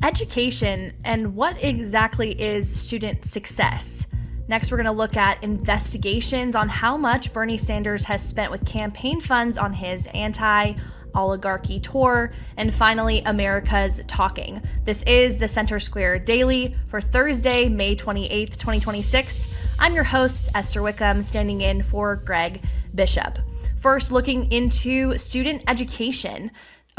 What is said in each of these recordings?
education and what exactly is student success. Next, we're going to look at investigations on how much Bernie Sanders has spent with campaign funds on his anti-oligarchy tour. And finally, America's talking. This is the Center Square Daily for Thursday, May 28th, 2026. I'm your host, Esther Wickham, standing in for Greg Bishop. First, looking into student education.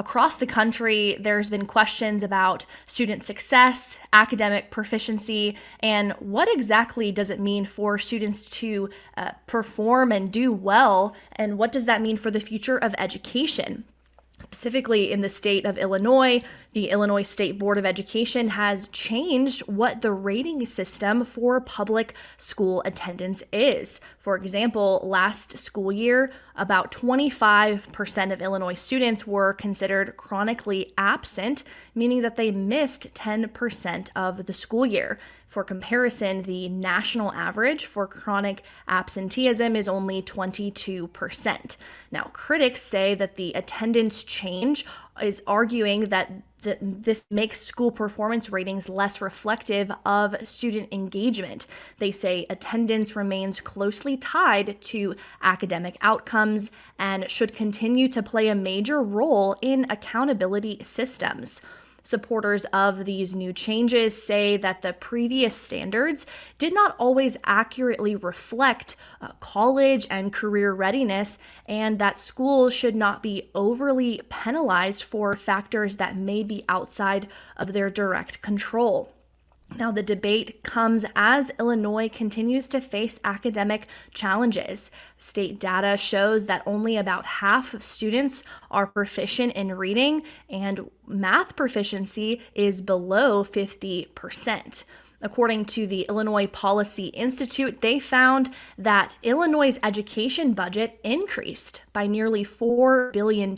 Across the country, there's been questions about student success, academic proficiency, and what exactly does it mean for students to perform and do well, and what does that mean for the future of education? Specifically in the state of Illinois, the Illinois State Board of Education has changed what the rating system for public school attendance is. For example, last school year, about 25% of Illinois students were considered chronically absent, meaning that they missed 10% of the school year. For comparison, the national average for chronic absenteeism is only 22%. Now, critics say that the attendance change is arguing that this makes school performance ratings less reflective of student engagement. They say attendance remains closely tied to academic outcomes and should continue to play a major role in accountability systems. Supporters of these new changes say that the previous standards did not always accurately reflect college and career readiness, and that schools should not be overly penalized for factors that may be outside of their direct control. Now, the debate comes as Illinois continues to face academic challenges. State data shows that only about half of students are proficient in reading, and math proficiency is below 50%. According to the Illinois Policy Institute, they found that Illinois' education budget increased by nearly $4 billion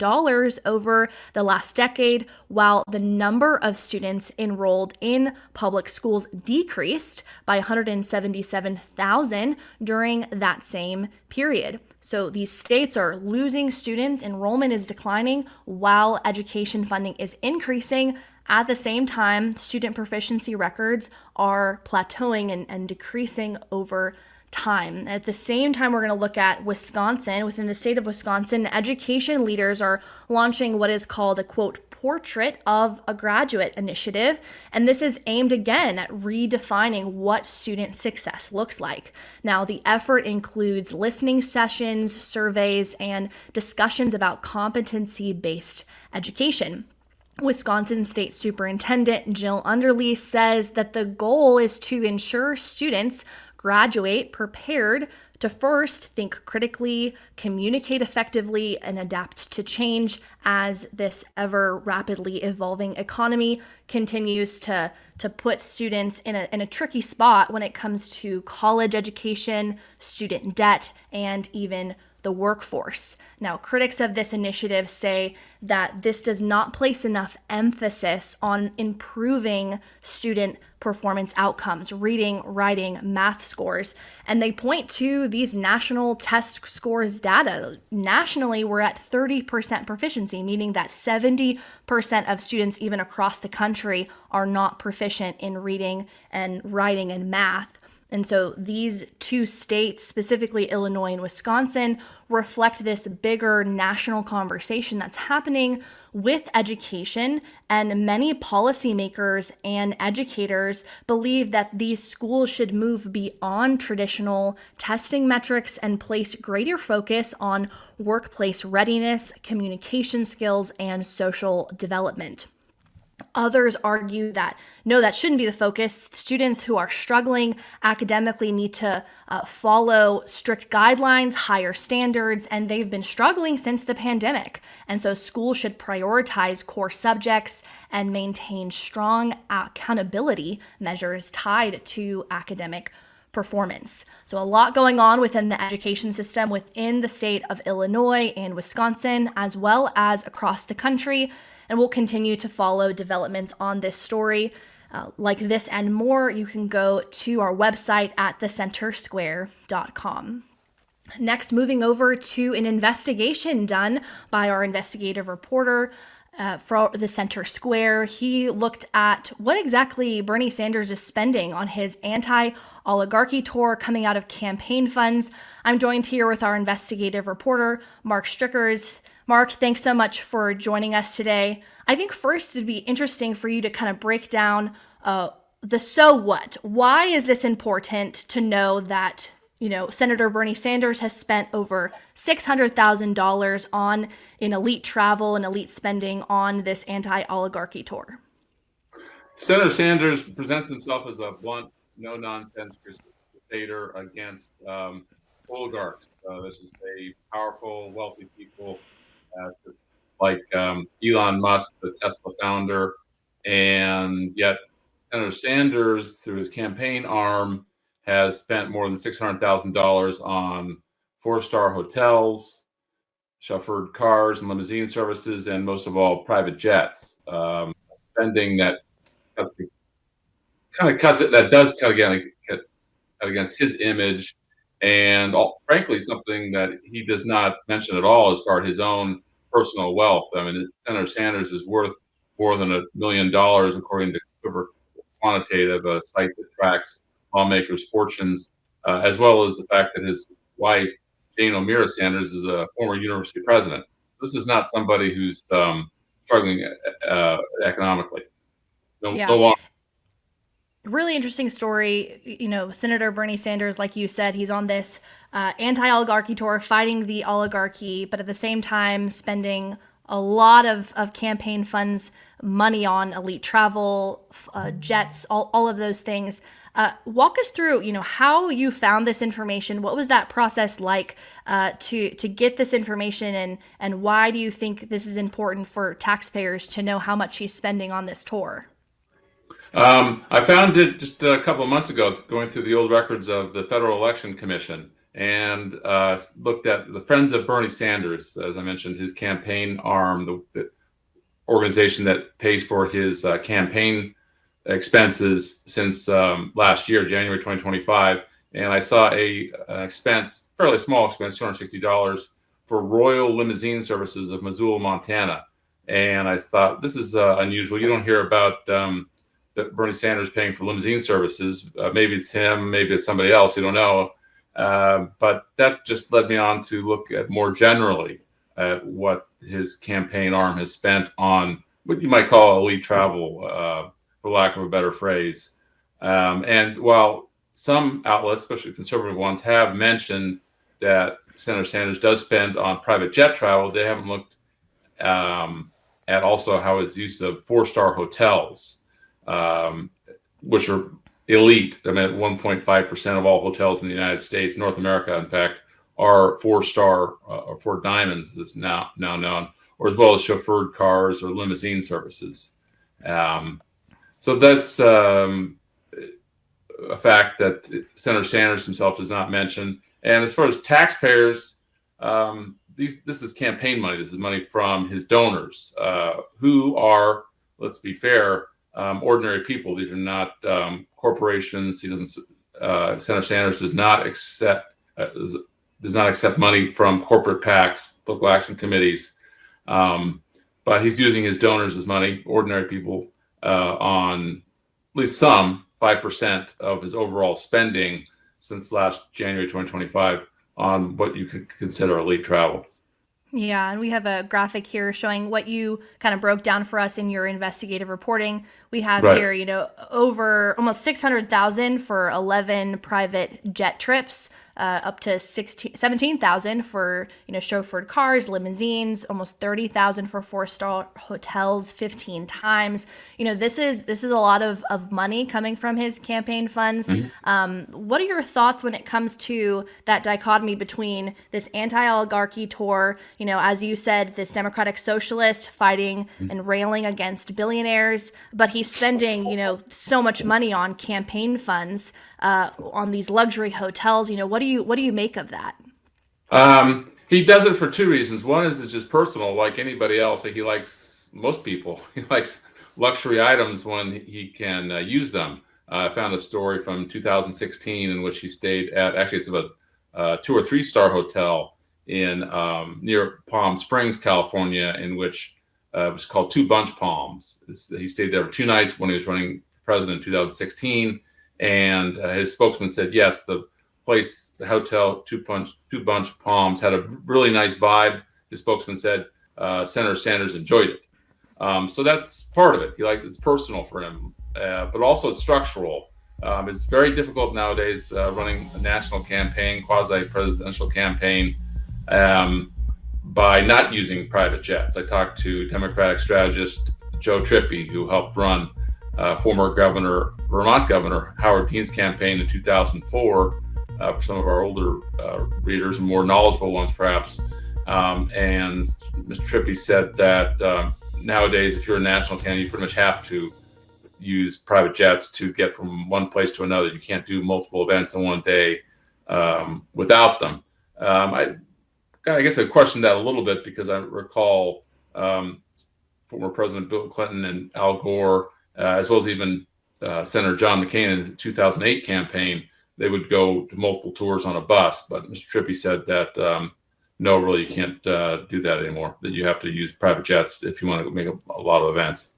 over the last decade, while the number of students enrolled in public schools decreased by 177,000 during that same period. So these states are losing students, enrollment is declining, while education funding is increasing. At the same time, student proficiency records are plateauing and decreasing over time. At the same time, we're going to look at Wisconsin. Within the state of Wisconsin, education leaders are launching what is called a, quote, portrait of a graduate initiative. And this is aimed again at redefining what student success looks like. Now, the effort includes listening sessions, surveys, and discussions about competency-based education. Wisconsin State Superintendent Jill Underly says that the goal is to ensure students graduate prepared to first think critically, communicate effectively, and adapt to change as this ever rapidly evolving economy continues to put students in a tricky spot when it comes to college education, student debt, and even the workforce. Now, critics of this initiative say that this does not place enough emphasis on improving student performance outcomes, reading, writing, math scores, and they point to these national test scores data. Nationally, we're at 30% proficiency, meaning that 70% of students, even across the country, are not proficient in reading and writing and math. And so these two states, specifically Illinois and Wisconsin, reflect this bigger national conversation that's happening with education. And many policymakers and educators believe that these schools should move beyond traditional testing metrics and place greater focus on workplace readiness, communication skills, and social development. Others argue that no, that shouldn't be the focus. Students who are struggling academically need to follow strict guidelines, higher standards, and they've been struggling since the pandemic. And so schools should prioritize core subjects and maintain strong accountability measures tied to academic performance. So a lot going on within the education system within the state of Illinois and Wisconsin, as well as across the country. And we'll continue to follow developments on this story. Like this and more, you can go to our website at thecentersquare.com. Next, moving over to an investigation done by our investigative reporter. for the center square. He looked at what exactly Bernie Sanders is spending on his anti-oligarchy tour coming out of campaign funds. I'm joined here with our investigative reporter, Mark Strickers. Mark, thanks so much for joining us today. I think first it'd be interesting for you to kind of break down the so what. Why is this important to know that Senator Bernie Sanders has spent over $600,000 on in elite travel and elite spending on this anti-oligarchy tour? Senator Sanders presents himself as a blunt, no-nonsense crusader against oligarchs. Let's just say powerful, wealthy people, like Elon Musk, the Tesla founder, and yet Senator Sanders, through his campaign arm, has spent more than $600,000 on four-star hotels, chauffeured cars and limousine services, and most of all, private jets. Spending that does cut against his image, and frankly, something that he does not mention at all as far as his own personal wealth. I mean, Senator Sanders is worth more than $1 million, according to Quantitative, a site that tracks lawmakers' fortunes, as well as the fact that his wife, Jane O'Meara Sanders, is a former university president. This is not somebody who's struggling economically. No longer. Really interesting story. Senator Bernie Sanders, like you said, he's on this anti-oligarchy tour fighting the oligarchy, but at the same time spending a lot of campaign funds, money on elite travel, jets, all of those things. Walk us through, how you found this information. What was that process like to get this information, and why do you think this is important for taxpayers to know how much he's spending on this tour? I found it just a couple of months ago, going through the old records of the Federal Election Commission, and looked at the Friends of Bernie Sanders, as I mentioned, his campaign arm, the organization that pays for his campaign expenses since last year, January 2025. And I saw a expense, fairly small expense, $260 for Royal Limousine Services of Missoula, Montana. And I thought, this is unusual. You don't hear about Bernie Sanders paying for limousine services. Maybe it's him, maybe it's somebody else, you don't know. But that just led me on to look at more generally at what his campaign arm has spent on what you might call elite travel, for lack of a better phrase. And while some outlets, especially conservative ones, have mentioned that Senator Sanders does spend on private jet travel, they haven't looked at also how his use of four-star hotels, which are elite. I mean, 1.5% of all hotels in the United States, North America, in fact, are four-star or four diamonds, as it's now known, or as well as chauffeured cars or limousine services. So that's a fact that Senator Sanders himself does not mention. And as far as taxpayers, this is campaign money. This is money from his donors, who are, let's be fair, ordinary people. These are not corporations. Senator Sanders does not accept money from corporate PACs, political action committees, but he's using his donors as money, ordinary people, on at least some 5% of his overall spending since last January 2025 on what you could consider elite travel. Yeah, and we have a graphic here showing what you kind of broke down for us in your investigative reporting. We have here, over almost 600,000 for 11 private jet trips, up to 17,000 for, chauffeured cars, limousines, almost 30,000 for four-star hotels 15 times. This is a lot of money coming from his campaign funds. Mm-hmm. What are your thoughts when it comes to that dichotomy between this anti-oligarchy tour, as you said, this democratic socialist fighting and railing against billionaires, but he's spending, so much money on campaign funds, on these luxury hotels? What do you make of that? He does it for two reasons. One is it's just personal, like anybody else. He likes, most people, he likes luxury items when he can use them. I found a story from 2016 in which he stayed at, actually it's about a 2 or 3 star hotel in near Palm Springs, California, in which It was called Two Bunch Palms. He stayed there for 2 nights when he was running for president in 2016. And his spokesman said, yes, the place, the hotel, Two Bunch Palms, had a really nice vibe. His spokesman said Senator Sanders enjoyed it. So that's part of it. It's personal for him, but also it's structural. It's very difficult nowadays running a national campaign, quasi-presidential campaign, by not using private jets. I talked to Democratic strategist Joe Trippi, who helped run former Vermont Governor Howard Dean's campaign in 2004, for some of our older readers and more knowledgeable ones, perhaps. And Mr. Trippi said that nowadays, if you're a national candidate, you pretty much have to use private jets to get from one place to another. You can't do multiple events in one day without them. I guess I questioned that a little bit because I recall former President Bill Clinton and Al Gore, as well as even Senator John McCain in the 2008 campaign, they would go to multiple tours on a bus. But Mr. Trippi said that no, really, you can't do that anymore, that you have to use private jets if you want to make a lot of events.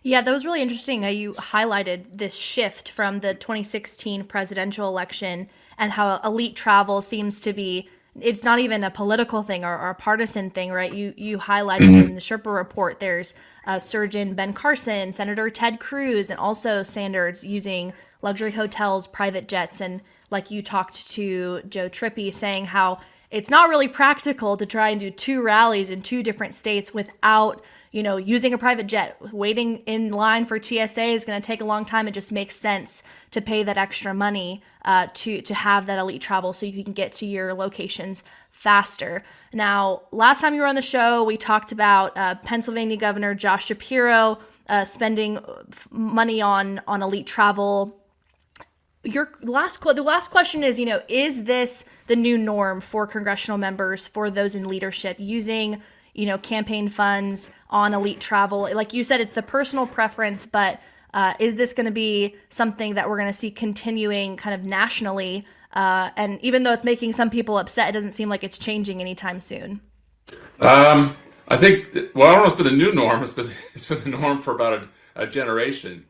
Yeah, that was really interesting how you highlighted this shift from the 2016 presidential election and how elite travel seems to be, it's not even a political thing or a partisan thing, right? You highlighted in the Sherpa report, there's Surgeon Ben Carson, Senator Ted Cruz, and also Sanders using luxury hotels, private jets. And like you talked to Joe Trippi saying how it's not really practical to try and do 2 rallies in 2 different states without using a private jet. Waiting in line for TSA is going to take a long time. It just makes sense to pay that extra money to have that elite travel so you can get to your locations faster. Now, last time you were on the show, we talked about Pennsylvania Governor Josh Shapiro spending money on elite travel. The last question is this the new norm for congressional members, for those in leadership, using campaign funds on elite travel? Like you said, it's the personal preference, but is this going to be something that we're going to see continuing kind of nationally? And even though it's making some people upset, it doesn't seem like it's changing anytime soon. I think, I don't know if it's been the new norm. It's been the norm for about a generation,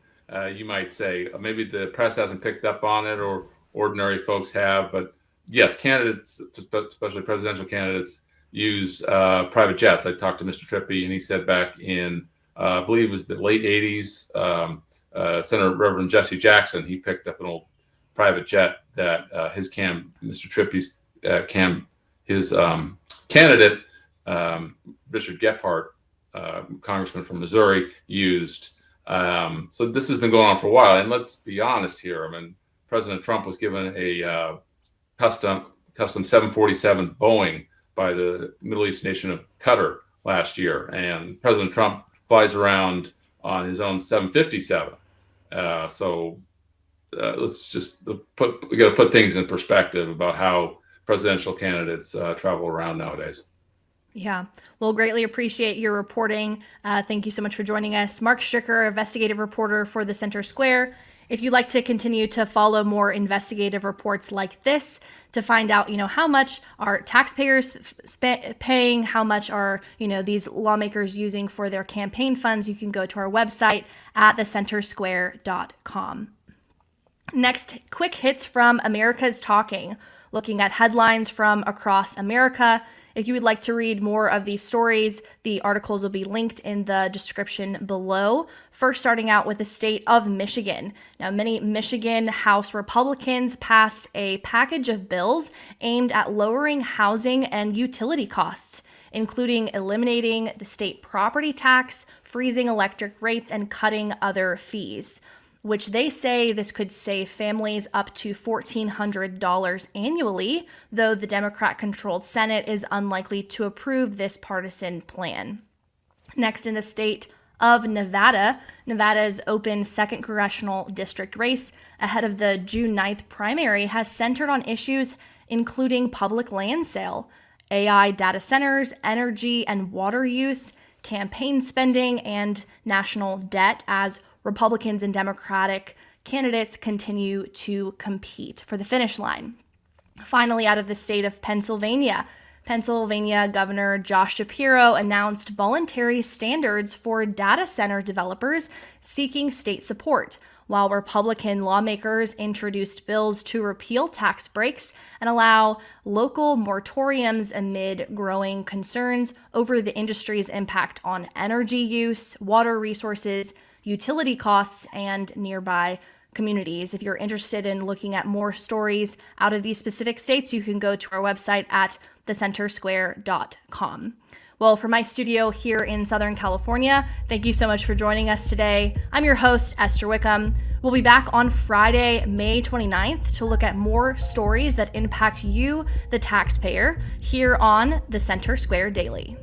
you might say. Maybe the press hasn't picked up on it or ordinary folks have, but yes, candidates, especially presidential candidates, use private jets. I talked to Mr. Trippi, and he said back in, I believe it was the late 80s, Senator Reverend Jesse Jackson, he picked up an old private jet that Mr. Trippi's candidate, Richard Gephardt, congressman from Missouri, used. So this has been going on for a while. And let's be honest here. I mean, President Trump was given a custom 747 Boeing by the Middle East nation of Qatar last year. And President Trump flies around on his own 757. Let's just we got to put things in perspective about how presidential candidates travel around nowadays. Yeah, we'll greatly appreciate your reporting. Thank you so much for joining us. Mark Stricker, investigative reporter for the Center Square. If you'd like to continue to follow more investigative reports like this, to find out, how much are taxpayers paying, how much are, these lawmakers using for their campaign funds, you can go to our website at thecentersquare.com. Next, quick hits from America's Talking, looking at headlines from across America. If you would like to read more of these stories, the articles will be linked in the description below. First, starting out with the state of Michigan. Now, many Michigan House Republicans passed a package of bills aimed at lowering housing and utility costs, including eliminating the state property tax, freezing electric rates, and cutting other fees, which they say this could save families up to $1,400 annually, though the Democrat-controlled Senate is unlikely to approve this partisan plan. Next, in the state of Nevada, Nevada's open 2nd congressional district race ahead of the June 9th primary has centered on issues including public land sale, AI data centers, energy and water use, campaign spending, and national debt as Republicans and Democratic candidates continue to compete for the finish line. Finally, out of the state of Pennsylvania, Pennsylvania Governor Josh Shapiro announced voluntary standards for data center developers seeking state support, while Republican lawmakers introduced bills to repeal tax breaks and allow local moratoriums amid growing concerns over the industry's impact on energy use, water resources, utility costs, and nearby communities. If you're interested in looking at more stories out of these specific states, you can go to our website at thecentersquare.com. Well, from my studio here in Southern California, thank you so much for joining us today. I'm your host, Esther Wickham. We'll be back on Friday, May 29th to look at more stories that impact you, the taxpayer, here on the Center Square Daily.